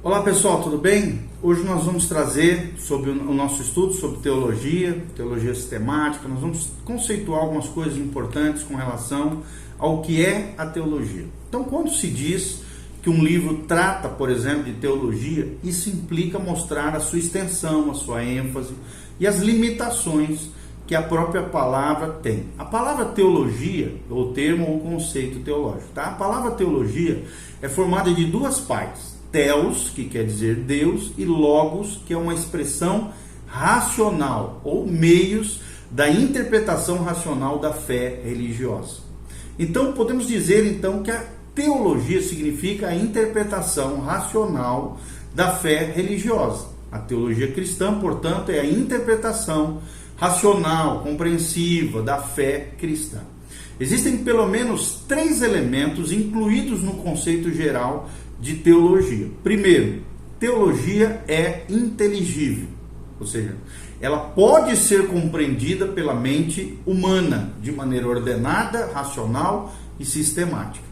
Olá pessoal, tudo bem? Hoje nós vamos trazer sobre o nosso estudo sobre teologia sistemática. Nós vamos conceituar algumas coisas importantes com relação ao que é a teologia. Então, quando se diz que um livro trata, por exemplo, de teologia, isso implica mostrar a sua extensão, a sua ênfase e as limitações que a própria palavra tem. A palavra teologia, ou termo ou conceito teológico, tá? A palavra teologia é formada de duas partes. Theos, que quer dizer Deus, e logos, que é uma expressão racional, ou meios da interpretação racional da fé religiosa. Então, podemos dizer então que a teologia significa a interpretação racional da fé religiosa. A teologia cristã, portanto, é a interpretação racional, compreensiva da fé cristã. Existem pelo menos 3 elementos incluídos no conceito geral de teologia. Primeiro, teologia é inteligível, ou seja, ela pode ser compreendida pela mente humana de maneira ordenada, racional e sistemática.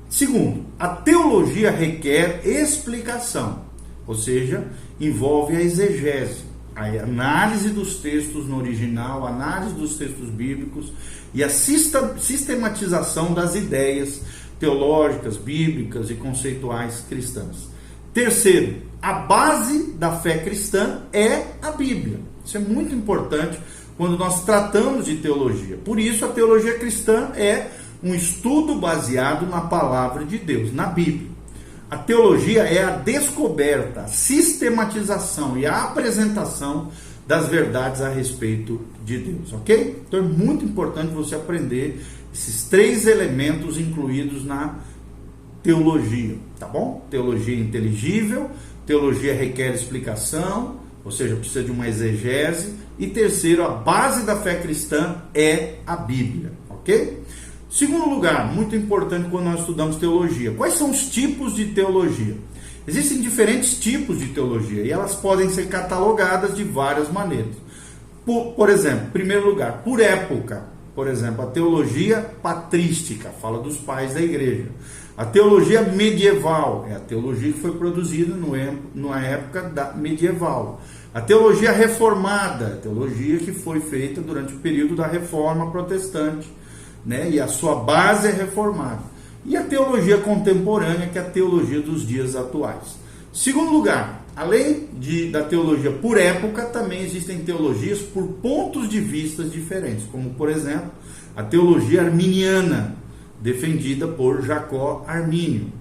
Segundo, a teologia requer explicação, ou seja, envolve a exegese, a análise dos textos no original, a análise dos textos bíblicos e a sistematização das ideias teológicas, bíblicas e conceituais cristãs. Terceiro, a base da fé cristã é a Bíblia. Isso é muito importante quando nós tratamos de teologia. Por isso, a teologia cristã é um estudo baseado na palavra de Deus, na Bíblia. A teologia é a descoberta, a sistematização e a apresentação das verdades a respeito de Deus, ok? Então é muito importante você aprender esses 3 elementos incluídos na teologia, tá bom? Teologia inteligível, teologia requer explicação, ou seja, precisa de uma exegese, e terceiro, a base da fé cristã é a Bíblia, ok? Segundo lugar, muito importante quando nós estudamos teologia, quais são os tipos de teologia? Existem diferentes tipos de teologia e elas podem ser catalogadas de várias maneiras. Por exemplo, em primeiro lugar, por época. Por exemplo, a teologia patrística, fala dos pais da igreja. A teologia medieval, é a teologia que foi produzida na época medieval. A teologia reformada, a teologia que foi feita durante o período da reforma protestante, né? E a sua base é reformada. E a teologia contemporânea, que é a teologia dos dias atuais. Segundo lugar, além da teologia por época, também existem teologias por pontos de vista diferentes, como, por exemplo, a teologia arminiana, defendida por Jacó Armínio.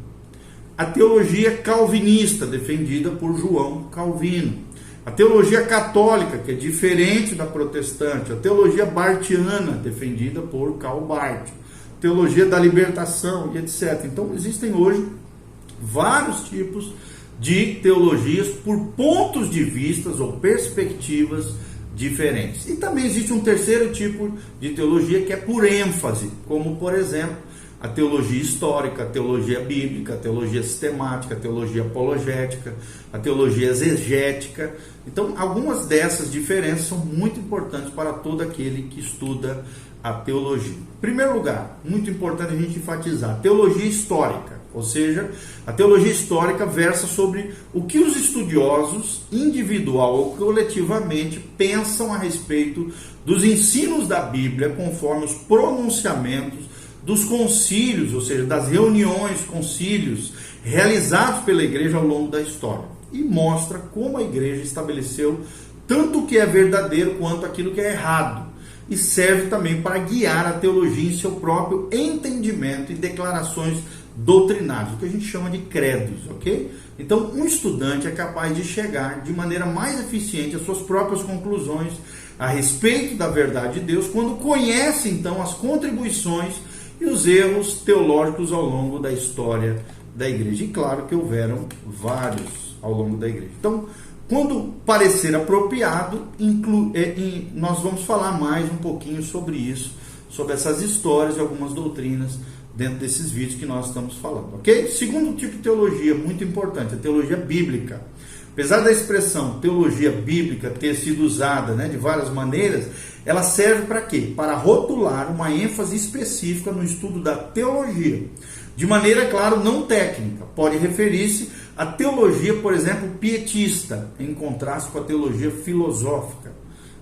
A teologia calvinista, defendida por João Calvino. A teologia católica, que é diferente da protestante. A teologia bartiana, defendida por Karl Barth. Teologia da libertação e etc. Então, existem hoje vários tipos de teologias por pontos de vistas ou perspectivas diferentes. E também existe um terceiro tipo de teologia que é por ênfase, como, por exemplo, a teologia histórica, a teologia bíblica, a teologia sistemática, a teologia apologética, a teologia exegética. Então, algumas dessas diferenças são muito importantes para todo aquele que estuda a teologia. Em primeiro lugar, muito importante a gente enfatizar, a teologia histórica, ou seja, a teologia histórica versa sobre o que os estudiosos, individual ou coletivamente, pensam a respeito dos ensinos da Bíblia, conforme os pronunciamentos dos concílios, ou seja, das reuniões, concílios, realizados pela igreja ao longo da história. E mostra como a igreja estabeleceu tanto o que é verdadeiro quanto aquilo que é errado. E serve também para guiar a teologia em seu próprio entendimento e declarações doutrinárias, o que a gente chama de credos, ok? Então, um estudante é capaz de chegar de maneira mais eficiente às suas próprias conclusões a respeito da verdade de Deus, quando conhece, então, as contribuições e os erros teológicos ao longo da história da igreja. E claro que houveram vários ao longo da igreja. Então, quando parecer apropriado, nós vamos falar mais um pouquinho sobre isso, sobre essas histórias e algumas doutrinas dentro desses vídeos que nós estamos falando, ok? Segundo tipo de teologia, muito importante, a teologia bíblica. Apesar da expressão teologia bíblica ter sido usada, de várias maneiras, ela serve para quê? Para rotular uma ênfase específica no estudo da teologia. De maneira, claro, não técnica. Pode referir-se a teologia, por exemplo, pietista, em contraste com a teologia filosófica.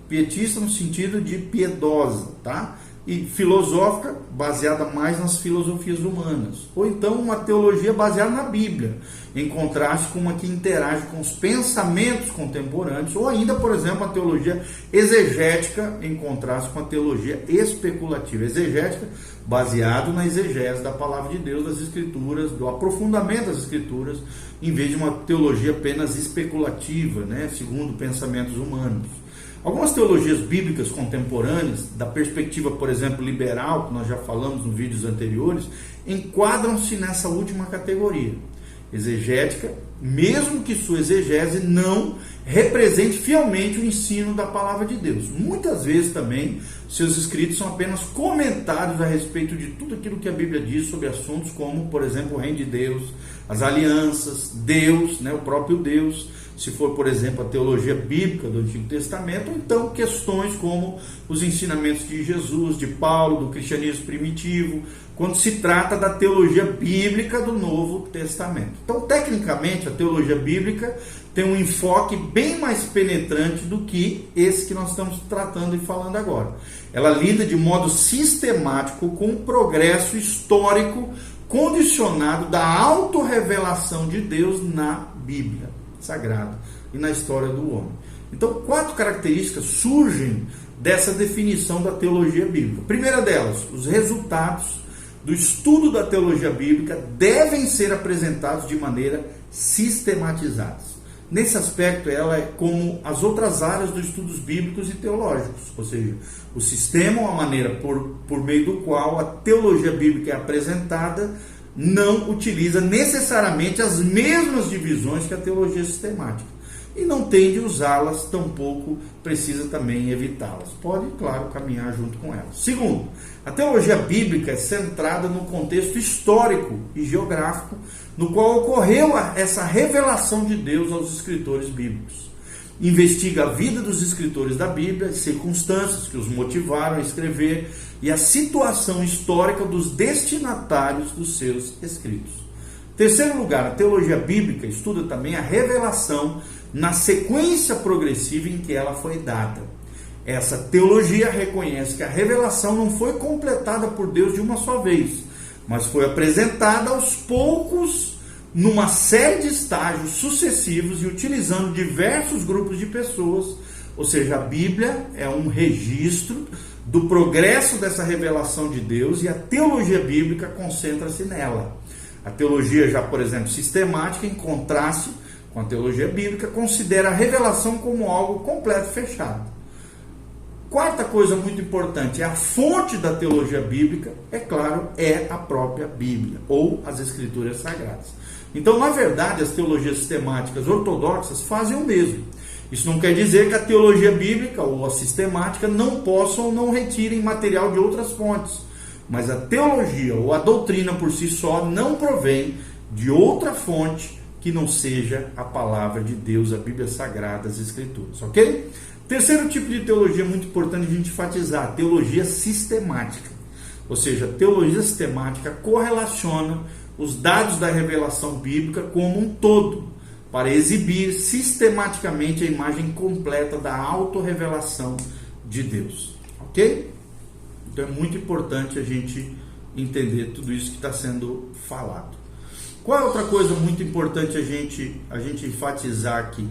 Pietista no sentido de piedosa, tá? E filosófica, baseada mais nas filosofias humanas. Ou então uma teologia baseada na Bíblia, em contraste com uma que interage com os pensamentos contemporâneos, ou ainda, por exemplo, a teologia exegética, em contraste com a teologia especulativa. Exegética, baseado na exegese da palavra de Deus, das Escrituras, do aprofundamento das Escrituras, em vez de uma teologia apenas especulativa, né, segundo pensamentos humanos. Algumas teologias bíblicas contemporâneas, da perspectiva, por exemplo, liberal, que nós já falamos nos vídeos anteriores, enquadram-se nessa última categoria. Exegética, mesmo que sua exegese não represente fielmente o ensino da palavra de Deus. Muitas vezes também, seus escritos são apenas comentários a respeito de tudo aquilo que a Bíblia diz sobre assuntos como, por exemplo, o reino de Deus, as alianças, Deus, né, o próprio Deus, se for, por exemplo, a teologia bíblica do Antigo Testamento, ou então questões como os ensinamentos de Jesus, de Paulo, do cristianismo primitivo, quando se trata da teologia bíblica do Novo Testamento. Então, tecnicamente, a teologia bíblica tem um enfoque bem mais penetrante do que esse que nós estamos tratando e falando agora. Ela lida de modo sistemático com o progresso histórico condicionado da autorrevelação de Deus na Bíblia Sagrada e na história do homem. Então, 4 características surgem dessa definição da teologia bíblica. A primeira delas, os resultados do estudo da teologia bíblica devem ser apresentados de maneira sistematizada. Nesse aspecto, ela é como as outras áreas dos estudos bíblicos e teológicos, ou seja, o sistema ou a maneira por meio do qual a teologia bíblica é apresentada não utiliza necessariamente as mesmas divisões que a teologia sistemática e não tende a usá-las, tampouco precisa também evitá-las. Pode, claro, caminhar junto com elas. Segundo, a teologia bíblica é centrada no contexto histórico e geográfico no qual ocorreu essa revelação de Deus aos escritores bíblicos. Investiga a vida dos escritores da Bíblia, as circunstâncias que os motivaram a escrever e a situação histórica dos destinatários dos seus escritos. Terceiro lugar, a teologia bíblica estuda também a revelação na sequência progressiva em que ela foi dada. Essa teologia reconhece que a revelação não foi completada por Deus de uma só vez, mas foi apresentada aos poucos numa série de estágios sucessivos e utilizando diversos grupos de pessoas. Ou seja, a Bíblia é um registro do progresso dessa revelação de Deus e a teologia bíblica concentra-se nela. A teologia já, por exemplo, sistemática, em contraste com a teologia bíblica, considera a revelação como algo completo e fechado. Quarta coisa muito importante, a fonte da teologia bíblica, é claro, é a própria Bíblia, ou as Escrituras Sagradas. Então, na verdade, as teologias sistemáticas ortodoxas fazem o mesmo. Isso não quer dizer que a teologia bíblica ou a sistemática não possam ou não retirem material de outras fontes. Mas a teologia ou a doutrina por si só não provém de outra fonte que não seja a palavra de Deus, a Bíblia Sagrada, as Escrituras, ok? Terceiro tipo de teologia muito importante a gente enfatizar, a teologia sistemática. Ou seja, a teologia sistemática correlaciona os dados da revelação bíblica como um todo, para exibir sistematicamente a imagem completa da autorrevelação de Deus, ok? Então é muito importante a gente entender tudo isso que está sendo falado. Qual é outra coisa muito importante a gente enfatizar aqui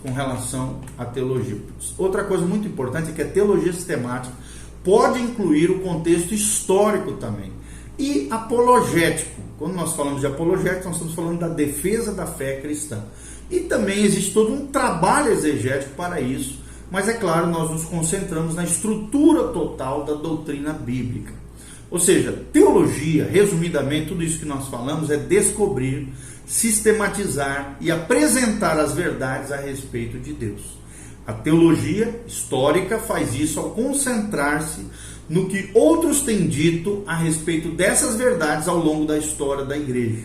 com relação à teologia? Outra coisa muito importante é que a teologia sistemática pode incluir o contexto histórico também e apologético. Quando nós falamos de apologético, nós estamos falando da defesa da fé cristã. E também existe todo um trabalho exegético para isso, mas é claro, nós nos concentramos na estrutura total da doutrina bíblica. Ou seja, teologia, resumidamente, tudo isso que nós falamos é descobrir, sistematizar e apresentar as verdades a respeito de Deus. A teologia histórica faz isso ao concentrar-se no que outros têm dito a respeito dessas verdades ao longo da história da igreja.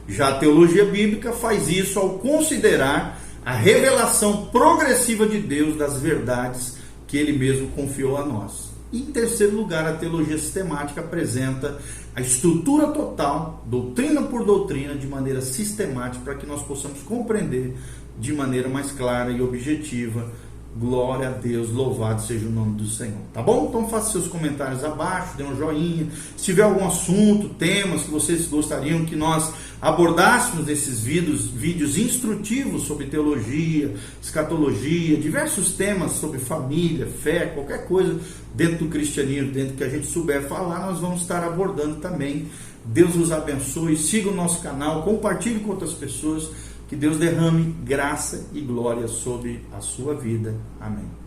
Já a teologia bíblica faz isso ao considerar a revelação progressiva de Deus das verdades que Ele mesmo confiou a nós. E, em terceiro lugar, a teologia sistemática apresenta a estrutura total, doutrina por doutrina, de maneira sistemática, para que nós possamos compreender de maneira mais clara e objetiva. Glória a Deus, louvado seja o nome do Senhor, tá bom? Então faça seus comentários abaixo, dê um joinha. Se tiver algum assunto, temas que vocês gostariam que nós abordássemos nesses vídeos instrutivos sobre teologia, escatologia, diversos temas sobre família, fé, qualquer coisa dentro do cristianismo, dentro que a gente souber falar, nós vamos estar abordando também. Deus os abençoe, siga o nosso canal, compartilhe com outras pessoas. Que Deus derrame graça e glória sobre a sua vida. Amém.